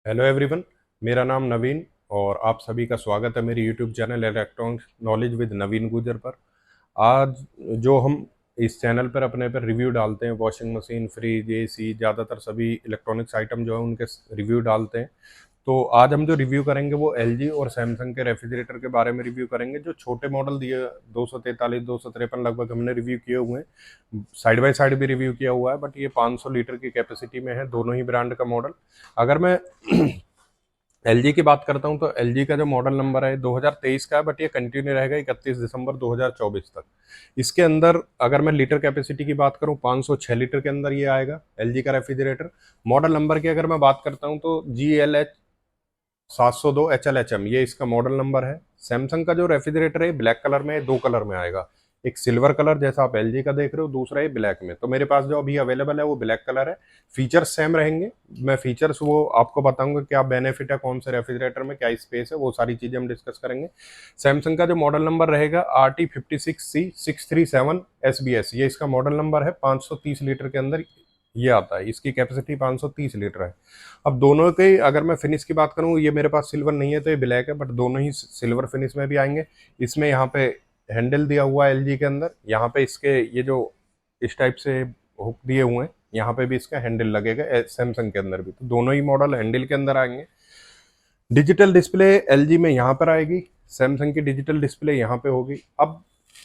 Hello everyone. मेरा नाम नवीन और आप सभी का स्वागत है मेरे YouTube channel electronics knowledge with Naveen Gujar पर। आज जो हम इस चैनल पर अपने पर रिव्यू डालते हैं, वॉशिंग मशीन, फ्रिज, एसी, ज़्यादातर सभी इलेक्ट्रॉनिक्स आइटम जो है उनके रिव्यू डालते हैं। तो आज हम जो रिव्यू करेंगे वो एलजी और सैमसंग के रेफ्रिजरेटर के बारे में रिव्यू करेंगे। जो छोटे मॉडल दिए 243, 253 लगभग हमने रिव्यू किए हुए हैं, साइड बाय साइड भी रिव्यू किया हुआ है, बट ये 500 लीटर की कैपेसिटी में है, दोनों ही ब्रांड का मॉडल। अगर मैं एलजी की बात करता हूं तो एलजी का जो मॉडल नंबर है 2023 का है, बट ये कंटिन्यू रहेगा 31 दिसंबर 2024 तक। इसके अंदर अगर मैं लीटर कैपेसिटी की बात करूं 506 लीटर के अंदर ये आएगा एलजी का रेफ्रिजरेटर। मॉडल नंबर की अगर मैं बात करता हूं तो GLH 702 HLHM ये इसका मॉडल नंबर है। सैमसंग का जो रेफ्रिजरेटर है ब्लैक कलर में, दो कलर में आएगा। एक सिल्वर कलर जैसा आप एलजी का देख रहे हो, दूसरा है ब्लैक में। तो मेरे पास जो अभी अवेलेबल है वो ब्लैक कलर है। फीचर्स सेम रहेंगे। मैं फीचर्स वो आपको बताऊंगा क्या बेनिफिट है, कौन से रेफ्रिजरेटर में क्या स्पेस है, वो सारी चीजें हम डिस्कस करेंगे। सैमसंग का जो मॉडल नंबर रहेगा RT56C637SBS, ये इसका मॉडल नंबर है। 530 लीटर के अंदर ये आता है, इसकी कैपेसिटी 530 लीटर है। अब दोनों के अगर मैं फिनिश की बात करूं, ये मेरे पास सिल्वर नहीं है तो ये ब्लैक है, बट दोनों ही सिल्वर फिनिश में भी आएंगे। इसमें यहाँ पे हैंडल दिया हुआ है एलजी के अंदर, यहाँ पे इसके ये जो इस टाइप से हुक दिए हुए हैं, यहाँ पे भी इसका हैंडल लगेगा सैमसंग के अंदर भी। तो दोनों ही मॉडल हैंडल के अंदर आएंगे। डिजिटल डिस्प्ले एलजी में यहाँ पर आएगी, सैमसंग की डिजिटल डिस्प्ले यहाँ पे होगी। अब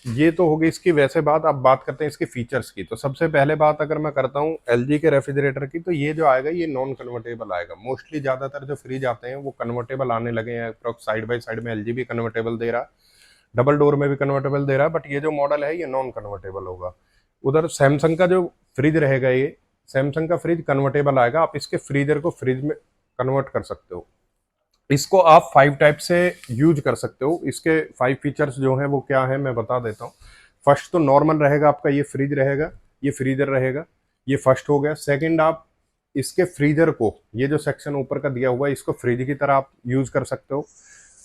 ये तो होगी इसकी वैसे बात। अब बात करते हैं इसके फीचर्स की। तो सबसे पहले बात अगर मैं करता हूँ एलजी के रेफ्रिजरेटर की, तो ये जो आएगा ये नॉन कन्वर्टेबल आएगा। मोस्टली ज्यादातर जो फ्रिज आते हैं वो कन्वर्टेबल आने लगे हैं, अप्रॉक्स साइड बाय साइड में एलजी भी कन्वर्टेबल दे रहा है, डबल डोर में भी कन्वर्टेबल दे रहा है, बट ये जो मॉडल है ये नॉन कन्वर्टेबल होगा। उधर सैमसंग का जो फ्रिज रहेगा, ये सैमसंग का फ्रिज कन्वर्टेबल आएगा। आप इसके फ्रीजर को फ्रिज में कन्वर्ट कर सकते हो। इसको आप 5 टाइप से यूज कर सकते हो। इसके 5 फीचर्स जो हैं वो क्या है मैं बता देता हूँ। फर्स्ट तो नॉर्मल रहेगा आपका, ये फ्रिज रहेगा, ये फ्रीजर रहेगा, ये फर्स्ट हो गया। सेकंड, आप इसके फ्रीजर को, ये जो सेक्शन ऊपर का दिया हुआ है, इसको फ्रिज की तरह आप यूज कर सकते हो,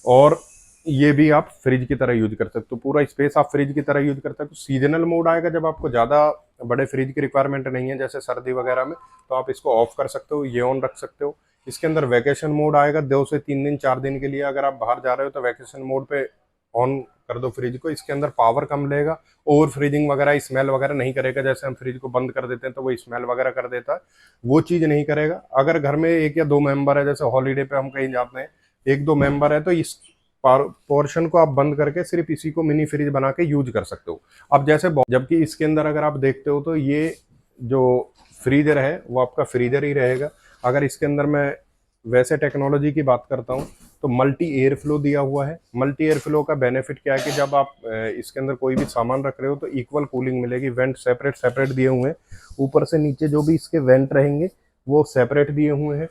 और ये भी आप फ्रिज की तरह यूज कर सकते हो। पूरा स्पेस आप फ्रिज की तरह यूज कर सकते हो। सीजनल मोड आएगा, जब आपको ज्यादा बड़े फ्रिज की रिक्वायरमेंट नहीं है जैसे सर्दी वगैरह में, तो आप इसको ऑफ कर सकते हो, ये ऑन रख सकते हो। इसके अंदर वैकेशन मोड आएगा, 2 से 3 दिन 4 दिन के लिए अगर आप बाहर जा रहे हो तो वैकेशन मोड पे ऑन कर दो फ्रिज को। इसके अंदर पावर कम लेगा, ओवर फ्रीजिंग वगैरह, स्मेल वगैरह नहीं करेगा। जैसे हम फ्रिज को बंद कर देते हैं तो वो स्मेल वगैरह कर देता है, वो चीज नहीं करेगा। अगर घर में 1 या 2 मेंबर है, जैसे हॉलीडे पे हम कहीं जाते हैं, 1-2 मेंबर है, तो इस पोर्शन को आप बंद करके सिर्फ इसी को मिनी फ्रिज बना के यूज कर सकते हो। अब जैसे जबकि इसके अंदर अगर आप देखते हो तो ये जो फ्रीजर है वो आपका फ्रीजर ही रहेगा। अगर इसके अंदर मैं वैसे टेक्नोलॉजी की बात करता हूँ तो मल्टी एयर फ्लो दिया हुआ है। मल्टी एयर फ्लो का बेनिफिट क्या है कि जब आप इसके अंदर कोई भी सामान रख रहे हो तो इक्वल कूलिंग मिलेगी। वेंट सेपरेट सेपरेट दिए हुए हैं, ऊपर से नीचे जो भी इसके वेंट रहेंगे वो सेपरेट दिए हुए हैं।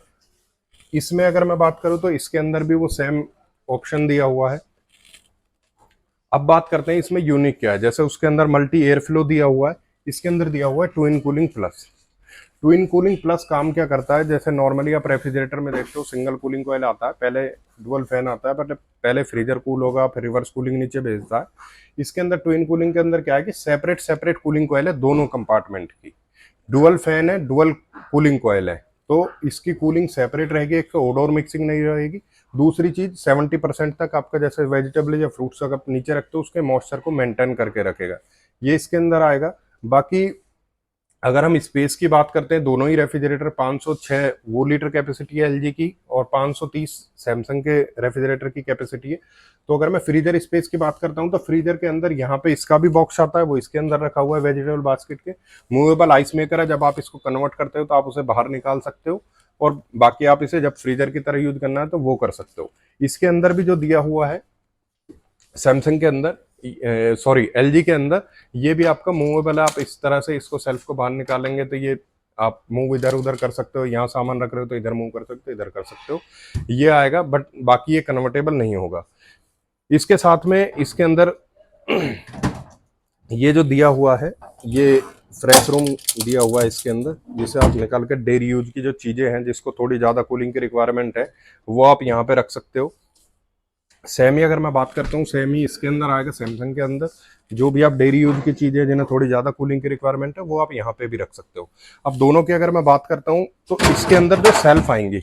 इसमें अगर मैं बात करूँ तो इसके अंदर भी वो सेम ऑप्शन दिया हुआ है। अब बात करते हैं इसमें यूनिक क्या है। जैसे उसके अंदर मल्टी एयर फ्लो दिया हुआ है, इसके अंदर दिया हुआ है twin cooling plus. Twin cooling plus काम क्या करता है, जैसे नॉर्मली आप रेफ्रिजरेटर में देखते हो सिंगल कूलिंग कॉइल आता है, पहले डुअल फैन आता है, बट पहले फ्रीजर कूल होगा फिर रिवर्स कूलिंग नीचे भेजता है। इसके अंदर ट्विन कूलिंग के अंदर क्या है कि सेपरेट सेपरेट कूलिंग कॉइल है दोनों कंपार्टमेंट की। डुअल फैन है, डुअल कूलिंग कॉइल है, तो इसकी कूलिंग सेपरेट रहेगी। एक तो ओडोर मिक्सिंग नहीं रहेगी। दूसरी चीज 70% तक आपका जैसे वेजिटेबल या फ्रूट्स अगर आप नीचे रखते हो उसके मॉइस्चर को मेंटेन करके रखेगा, ये इसके अंदर आएगा। बाकी अगर हम स्पेस की बात करते हैं, दोनों ही रेफ्रिजरेटर 506 वो लीटर कैपेसिटी है एलजी की, और 530 सैमसंग के रेफ्रिजरेटर की कैपेसिटी है। तो अगर मैं फ्रीजर स्पेस की बात करता हूं तो फ्रीजर के अंदर यहाँ पे इसका भी बॉक्स आता है, वो इसके अंदर रखा हुआ है वेजिटेबल बास्केट के। मूवेबल आइस मेकर है, जब आप इसको कन्वर्ट करते हो तो आप उसे बाहर निकाल सकते हो, और बाकी आप इसे जब फ्रीजर की तरह यूज करना है तो वो कर सकते हो। इसके अंदर भी जो दिया हुआ है सैमसंग के अंदर, सॉरी एलजी के अंदर, ये भी आपका मूवेबल है। आप इस तरह से इसको सेल्फ को बाहर निकालेंगे तो ये आप मूव इधर उधर कर सकते हो। यहाँ सामान रख रहे हो तो इधर मूव कर सकते हो, इधर कर सकते हो, ये आएगा। बट बाकी ये कन्वर्टेबल नहीं होगा। इसके साथ में इसके अंदर ये जो दिया हुआ है, ये फ्रेश रूम दिया हुआ है इसके अंदर, जिसे आप निकाल कर डेली यूज की जो चीजें हैं जिसको थोड़ी ज्यादा कूलिंग की रिक्वायरमेंट है वो आप यहाँ पे रख सकते हो। सेमी अगर मैं बात करता हूँ, सेमी इसके अंदर आएगा सैमसंग के अंदर। जो भी आप डेली यूज की चीजें जिन्हें थोड़ी ज्यादा कूलिंग की रिक्वायरमेंट है वो आप यहाँ पे भी रख सकते हो। अब दोनों की अगर मैं बात करता हूँ तो इसके अंदर जो सेल्फ आएंगी,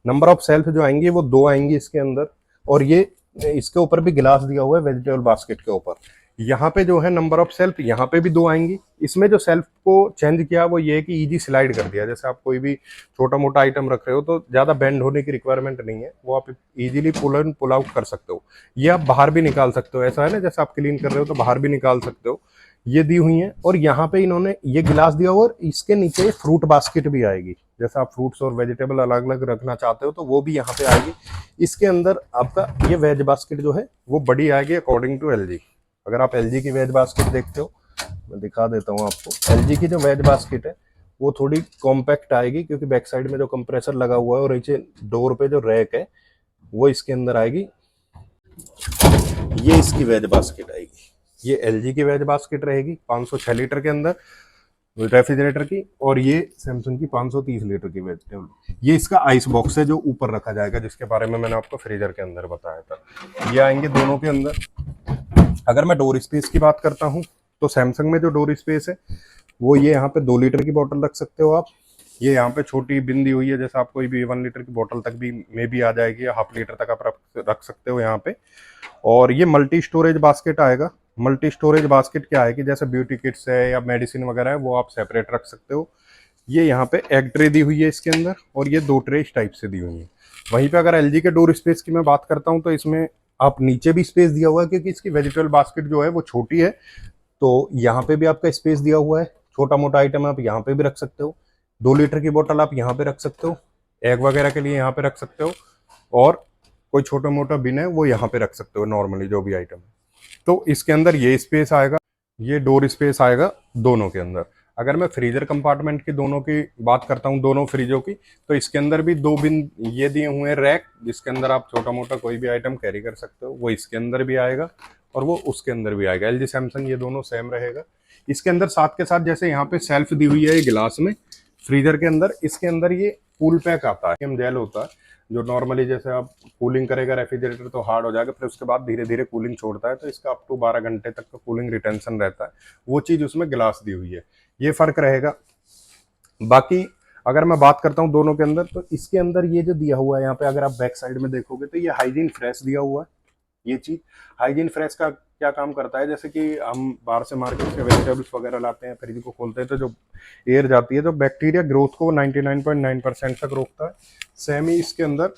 नंबर ऑफ सेल्फ जो आएंगी वो 2 आएंगी इसके अंदर। और ये इसके ऊपर भी गिलास दिया हुआ है वेजिटेबल बास्केट के ऊपर। यहाँ पे जो है नंबर ऑफ सेल्फ यहाँ पे भी 2 आएंगी। इसमें जो सेल्फ को चेंज किया वो ये है कि इजी स्लाइड कर दिया। जैसे आप कोई भी छोटा मोटा आइटम रख रहे हो तो ज़्यादा बेंड होने की रिक्वायरमेंट नहीं है, वो आप इजीली पुल इन पुल आउट कर सकते हो। ये आप बाहर भी निकाल सकते हो, ऐसा है ना, जैसे आप क्लीन कर रहे हो तो बाहर भी निकाल सकते हो। ये दी हुई है। और यहाँ पे इन्होंने ये गिलास दिया हुआ और इसके नीचे फ्रूट बास्केट भी आएगी। जैसे आप फ्रूट्स और वेजिटेबल अलग अलग रखना चाहते हो तो वो भी यहाँ पे आएगी। इसके अंदर आपका ये वेज बास्केट जो है वो बड़ी आएगी अकॉर्डिंग टू एलजी। अगर आप एलजी की वेज बास्केट देखते हो, मैं दिखा देता हूँ आपको। एलजी की जो वेज बास्केट है वो थोड़ी कॉम्पैक्ट आएगी, क्योंकि बैक साइड में जो कंप्रेसर लगा हुआ है और नीचे डोर पे जो रैक है वो इसके अंदर आएगी। ये इसकी वेज बास्केट आएगी। ये एलजी की वेज बास्केट रहेगी 506 लीटर के अंदर रेफ्रिजरेटर की। और ये सैमसंग की 530 लीटर की वेजिटेबल। ये इसका आइस बॉक्स है जो ऊपर रखा जाएगा, जिसके बारे में मैंने आपको फ्रीजर के अंदर बताया था। ये आएंगे दोनों के अंदर। अगर मैं डोर स्पेस की बात करता हूँ तो सैमसंग में जो डोर स्पेस है वो ये यहाँ पे 2 लीटर की बोतल रख सकते हो आप। ये यहाँ पे छोटी बिन दी हुई है, जैसे आप कोई भी 1 लीटर की बोतल तक भी में भी आ जाएगी, या हाफ लीटर तक आप रख सकते हो यहाँ पे। और ये मल्टी स्टोरेज बास्केट आएगा। मल्टी स्टोरेज बास्केट क्या है कि जैसे ब्यूटी किट्स है या मेडिसिन वगैरह है वो आप सेपरेट रख सकते हो। ये यहाँ पे एग ट्रे दी हुई है इसके अंदर, और ये 2 ट्रे इस टाइप से दी हुई है। वहीं पे अगर एलजी के डोर स्पेस की मैं बात करता हूँ तो इसमें आप नीचे भी स्पेस दिया हुआ है, क्योंकि इसकी वेजिटेबल बास्केट जो है वो छोटी है, तो यहाँ पे भी आपका स्पेस दिया हुआ है। छोटा मोटा आइटम आप यहाँ पे भी रख सकते हो। 2 लीटर की बोतल आप यहाँ पे रख सकते हो, एग वगैरह के लिए यहाँ पे रख सकते हो, और कोई छोटा मोटा बिन है वो यहाँ पे रख सकते हो, नॉर्मली जो भी आइटम है। तो इसके अंदर ये स्पेस आएगा, ये डोर स्पेस आएगा दोनों के अंदर। अगर मैं फ्रीजर कंपार्टमेंट की दोनों की बात करता हूँ, दोनों फ्रिजों की, तो इसके अंदर भी 2 बिन ये दिए हुए हैं रैक, जिसके अंदर आप छोटा मोटा कोई भी आइटम कैरी कर सकते हो। वो इसके अंदर भी आएगा और वो उसके अंदर भी आएगा। एलजी सैमसंग ये दोनों सेम रहेगा। इसके अंदर साथ के साथ जैसे यहाँ पे सेल्फ दी हुई है ये गिलास में फ्रीजर के अंदर, इसके अंदर ये कूल पैक आता है, जेल होता है, जो नॉर्मली जैसे आप कूलिंग करेगा रेफ्रिजरेटर तो हार्ड हो जाएगा, फिर उसके बाद धीरे धीरे कूलिंग छोड़ता है, तो इसका अप टू 12 घंटे तक का कूलिंग रिटेंशन रहता है। वो चीज़ उसमें गिलास दी हुई है, ये फर्क रहेगा। बाकी अगर मैं बात करता हूँ दोनों के अंदर, तो इसके अंदर ये जो दिया हुआ है यहाँ पे, अगर आप बैक साइड में देखोगे तो ये हाइजीन फ्रेश दिया हुआ है। ये चीज हाइजीन फ्रेश का क्या काम करता है, जैसे कि हम बाहर से मार्केट से वेजिटेबल्स वगैरह लाते हैं, फ्रिज को खोलते हैं तो जो एयर जाती है तो बैक्टीरिया ग्रोथ को 99.9% तक रोकता है। सेम ही इसके अंदर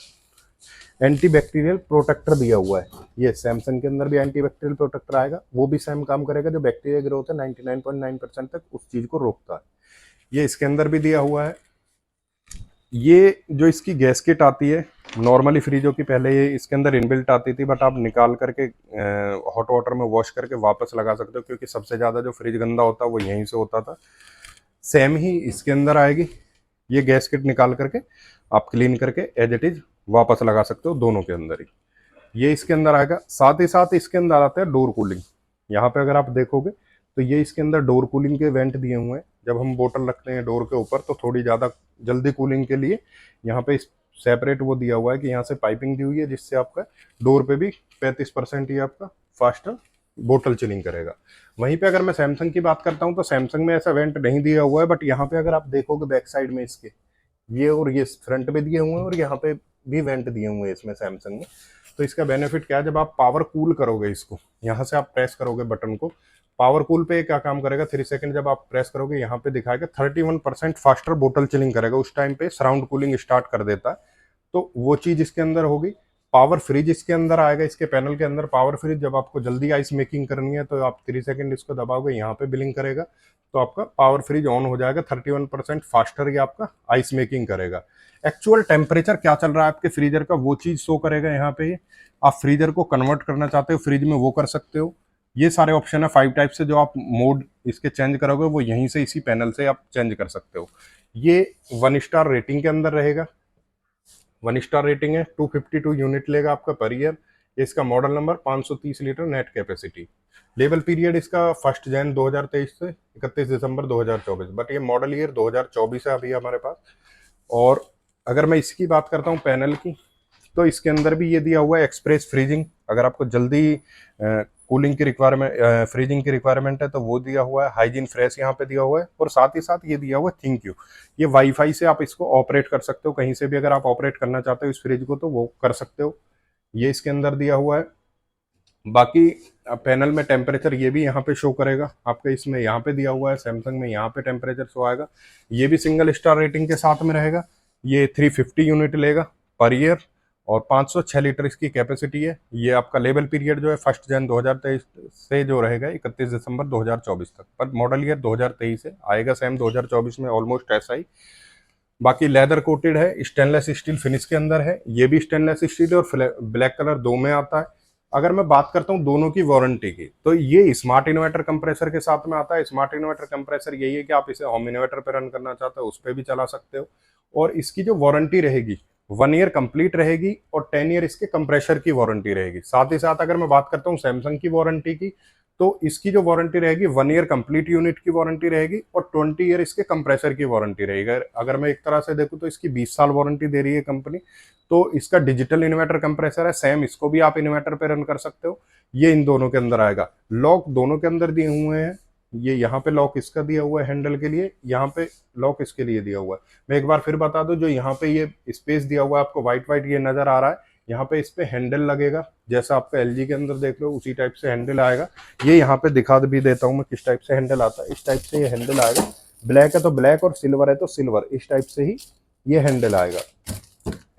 एंटी बैक्टीरियल प्रोटेक्टर दिया हुआ है। ये सैमसंग के अंदर भी एंटी बैक्टीरियल प्रोटेक्टर आएगा, वो भी सेम काम करेगा। जो बैक्टीरिया ग्रोथ है 99.9% तक उस चीज को रोकता है। ये इसके अंदर भी दिया हुआ है। ये जो इसकी गैसकेट आती है नॉर्मली फ्रिजों की, पहले ये इसके अंदर इनबिल्ट आती थी, बट आप निकाल करके हॉट वाटर में वॉश करके वापस लगा सकते हो, क्योंकि सबसे ज़्यादा जो फ्रिज गंदा होता है वो यहीं से होता था। सेम ही इसके अंदर आएगी। ये गैसकेट निकाल करके आप क्लीन करके एज इट इज वापस लगा सकते हो दोनों के अंदर ही। ये इसके अंदर आएगा। साथ ही साथ इसके अंदर आता है डोर कूलिंग। यहाँ पे अगर आप देखोगे तो ये इसके अंदर डोर कूलिंग के वेंट दिए हुए हैं। जब हम बोतल रखते हैं डोर के ऊपर तो थोड़ी ज़्यादा जल्दी कूलिंग के लिए यहाँ पे सेपरेट वो दिया हुआ है कि यहाँ से पाइपिंग दी हुई है, जिससे आपका डोर पे भी 35% ही आपका फास्टर बोतल चिलिंग करेगा। वहीं पे अगर मैं सैमसंग की बात करता हूँ तो सैमसंग में ऐसा वेंट नहीं दिया हुआ है, बट यहाँ पे अगर आप देखोगे बैक साइड में इसके ये और ये फ्रंट पे दिए हुए हैं, और यहाँ पे भी वेंट दिए हुए हैं इसमें सैमसंग में। तो इसका बेनिफिट क्या है, जब आप पावर कूल करोगे इसको, यहाँ से आप प्रेस करोगे बटन को, पावर कूल पे क्या काम करेगा, 3 सेकंड जब आप प्रेस करोगे यहाँ पे दिखाएगा 31% फास्टर बोतल चिलिंग करेगा। उस टाइम पे सराउंड कूलिंग स्टार्ट कर देता है, तो वो चीज इसके अंदर होगी। पावर फ्रिज इसके अंदर आएगा। इसके पैनल के अंदर पावर फ्रिज, जब आपको जल्दी आइस मेकिंग करनी है तो आप 3 सेकंड इसको दबाओगे, यहाँ पे बिलिंग करेगा तो आपका पावर फ्रिज ऑन हो जाएगा। 31% फास्टर ये आपका आइस मेकिंग करेगा। एक्चुअल टेम्परेचर क्या चल रहा है आपके फ्रीजर का वो चीज शो करेगा यहाँ पे। आप फ्रीजर को कन्वर्ट करना चाहते हो फ्रिज में, वो कर सकते हो। ये सारे ऑप्शन है 5 टाइप से, जो आप मोड इसके चेंज करोगे वो यहीं से इसी पैनल से आप चेंज कर सकते हो। ये 1 स्टार रेटिंग के अंदर रहेगा। 1 स्टार रेटिंग है, 252 यूनिट लेगा आपका पर ईयर। इसका model number 530 litre net capacity. Level period इसका 1 जनवरी 2023 से 31 दिसंबर 2024, बट ये मॉडल ईयर 2024 है अभी हमारे पास। और अगर मैं इसकी बात करता हूँ पैनल की, तो इसके अंदर भी ये दिया हुआ है एक्सप्रेस फ्रीजिंग। अगर आपको जल्दी कूलिंग की रिक्वायरमेंट, फ्रीजिंग की रिक्वायरमेंट है तो वो दिया हुआ है, हाइजीन फ्रेश यहाँ पे दिया हुआ है, और साथ ही साथ ये दिया हुआ है थिंक यू। ये वाईफाई से आप इसको ऑपरेट कर सकते हो, कहीं से भी अगर आप ऑपरेट करना चाहते हो इस फ्रिज को तो वो कर सकते हो, ये इसके अंदर दिया हुआ है। बाकी पैनल में टेम्परेचर ये भी यहाँ पे शो करेगा आपके, इसमें यहाँ पे दिया हुआ है, सैमसंग में यहाँ पे टेम्परेचर शो आएगा। ये भी सिंगल स्टार रेटिंग के साथ में रहेगा। ये 350 यूनिट लेगा पर ईयर, और 506 लीटर इसकी कैपेसिटी है। ये आपका लेवल पीरियड जो है 1 जन 2023 से जो रहेगा 31 दिसंबर 2024 तक, पर मॉडल ईयर 2023 है, आएगा सेम 2024 में ऑलमोस्ट ऐसा ही। बाकी लेदर कोटेड है, स्टेनलेस स्टील फिनिश के अंदर है, ये भी स्टेनलेस स्टील और ब्लैक कलर दो में आता है। अगर मैं बात करता हूँ दोनों की वारंटी की, तो ये स्मार्ट इन्वर्टर कंप्रेसर के साथ में आता है। स्मार्ट इन्वर्टर कंप्रेसर यही है कि आप इसे होम इन्वर्टर पर रन करना चाहते हो उस पर भी चला सकते हो, और इसकी जो वारंटी रहेगी 1 ईयर कंप्लीट रहेगी, और 10 ईयर इसके कंप्रेसर की वारंटी रहेगी। साथ ही साथ अगर मैं बात करता हूँ सैमसंग की वारंटी की, तो इसकी जो वारंटी रहेगी 1 ईयर कंप्लीट यूनिट की वारंटी रहेगी, और 20 ईयर इसके कंप्रेसर की वारंटी रहेगी। अगर मैं एक तरह से देखूँ तो इसकी 20 साल वारंटी दे रही है कंपनी। तो इसका डिजिटल इन्वर्टर कंप्रेसर है, सेम इसको भी आप इन्वर्टर पे रन कर सकते हो। ये इन दोनों के अंदर आएगा। लॉक दोनों के अंदर दिए हुए हैं, ये यहाँ पे लॉक इसका दिया हुआ है हैंडल के लिए, यहाँ पे लॉक इसके लिए दिया हुआ है। मैं एक बार फिर बता दूं, जो यहाँ पे ये स्पेस दिया हुआ है आपको व्हाइट व्हाइट ये नजर आ रहा है, यहाँ पे इस पे हैंडल लगेगा, जैसा आपका एलजी के अंदर देख लो उसी टाइप से हैंडल आएगा। ये यहाँ पे दिखा भी देता हूँ मैं किस टाइप से हैंडल आता है। इस टाइप से ये हैंडल आएगा, ब्लैक है तो ब्लैक और सिल्वर है तो सिल्वर, इस टाइप से ही ये हैंडल आएगा।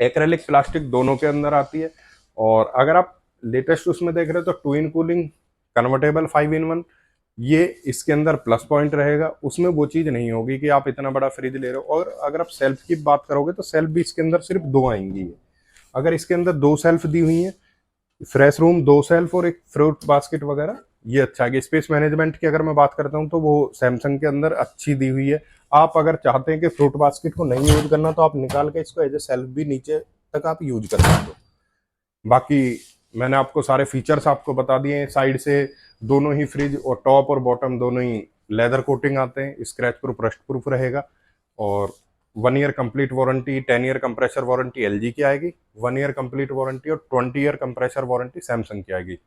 एक्रेलिक प्लास्टिक दोनों के अंदर आती है। और अगर आप लेटेस्ट उसमें देख रहे हो तो to in cooling convertible 5-in-1, ये इसके अंदर प्लस पॉइंट रहेगा। उसमें वो चीज़ नहीं होगी कि आप इतना बड़ा फ्रिज ले रहे हो। और अगर आप सेल्फ की बात करोगे तो सेल्फ भी इसके अंदर सिर्फ 2 आएंगी। अगर इसके अंदर 2 सेल्फ दी हुई हैं, फ्रेश रूम 2 सेल्फ और एक फ्रूट बास्केट वगैरह, ये अच्छा है। स्पेस मैनेजमेंट की अगर मैं बात करता हूँ तो वो सैमसंग के अंदर अच्छी दी हुई है। आप अगर चाहते हैं कि फ्रूट बास्केट को नहीं यूज करना तो आप निकाल के इसको एज ए सेल्फ भी नीचे तक आप यूज कर सकते हो। बाकी मैंने आपको सारे फीचर्स आपको बता दिए हैं। साइड से दोनों ही फ्रिज और टॉप और बॉटम दोनों ही लेदर कोटिंग आते हैं, स्क्रैच प्रूफ रस्ट प्रूफ रहेगा। और 1 year complete warranty, 10 year compressor warranty LG की आएगी, 1 ईयर कंप्लीट वारंटी और 20 ईयर कंप्रेसर वारंटी सैमसंग की आएगी।